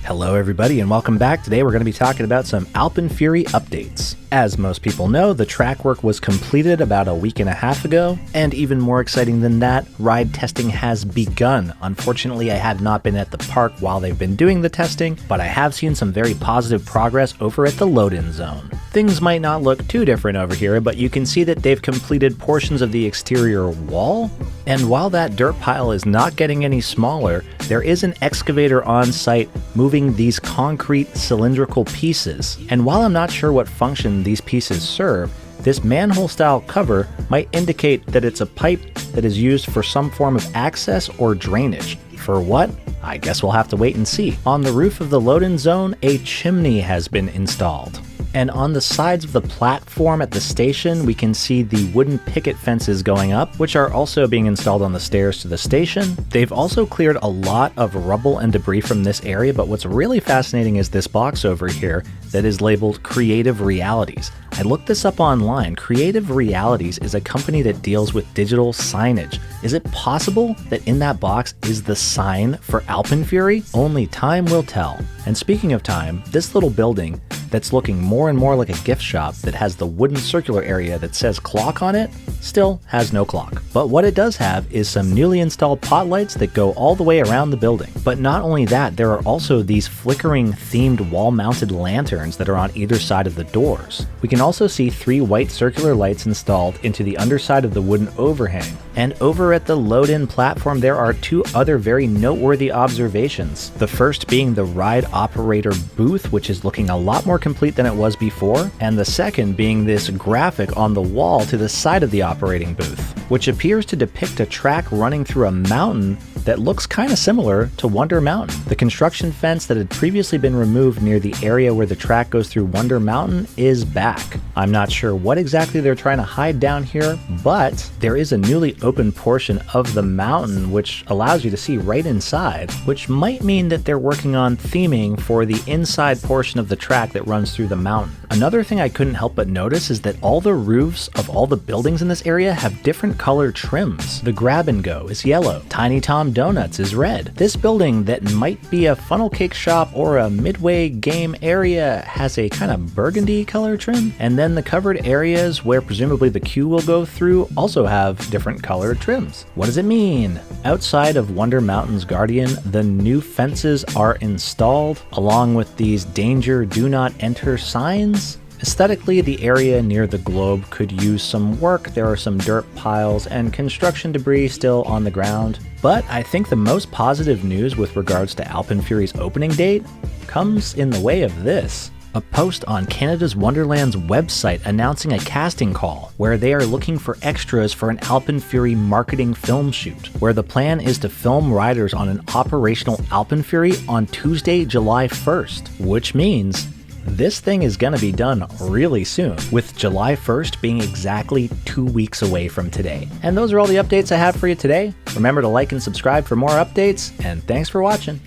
Hello everybody and welcome back. Today we're going to be talking about some AlpenFury updates. As most people know, the track work was completed about a week and a half ago, and even more exciting than that, ride testing has begun. Unfortunately, I have not been at the park while they've been doing the testing, but I have seen some very positive progress over at the load-in zone. Things might not look too different over here, but you can see that they've completed portions of the exterior wall, and while that dirt pile is not getting any smaller, there is an excavator on site moving these concrete cylindrical pieces. And while I'm not sure what function these pieces serve, this manhole style cover might indicate that it's a pipe that is used for some form of access or drainage. For what? I guess we'll have to wait and see. On the roof of the load-in zone, a chimney has been installed. And on the sides of the platform at the station, we can see the wooden picket fences going up, which are also being installed on the stairs to the station. They've also cleared a lot of rubble and debris from this area, but what's really fascinating is this box over here that is labeled Creative Realities. I looked this up online. Creative Realities is a company that deals with digital signage. Is it possible that in that box is the sign for AlpenFury? Only time will tell. And speaking of time, this little building that's looking more and more like a gift shop that has the wooden circular area that says clock on it, still has no clock. But what it does have is some newly installed pot lights that go all the way around the building. But not only that, there are also these flickering themed wall-mounted lanterns that are on either side of the doors. We can also see 3 white circular lights installed into the underside of the wooden overhang. And over at the load-in platform, there are 2 other very noteworthy observations. The first being the ride operator booth, which is looking a lot more complete than it was before, and the second being this graphic on the wall to the side of the operating booth, which appears to depict a track running through a mountain that looks kind of similar to Wonder Mountain. The construction fence that had previously been removed near the area where the track goes through Wonder Mountain is back. I'm not sure what exactly they're trying to hide down here, but there is a newly open portion of the mountain which allows you to see right inside, which might mean that they're working on theming for the inside portion of the track that runs through the mountain. Another thing I couldn't help but notice is that all the roofs of all the buildings in this area have different color trims. The Grab and Go is yellow, Tiny Tom Donuts is red. This building that might be a funnel cake shop or a Midway game area has a kind of burgundy color trim, and then the covered areas where presumably the queue will go through also have different colored trims. What does it mean? Outside of Wonder Mountain's Guardian, the new fences are installed along with these danger do not enter signs. Aesthetically, the area near the globe could use some work. There are some dirt piles and construction debris still on the ground. But I think the most positive news with regards to AlpenFury's opening date comes in the way of this. A post on Canada's Wonderland's website announcing a casting call where they are looking for extras for an AlpenFury marketing film shoot, where the plan is to film riders on an operational AlpenFury on Tuesday, July 1st, which means this thing is gonna be done really soon, with July 1st being exactly 2 weeks away from today. And those are all the updates I have for you today. Remember to like and subscribe for more updates, and thanks for watching.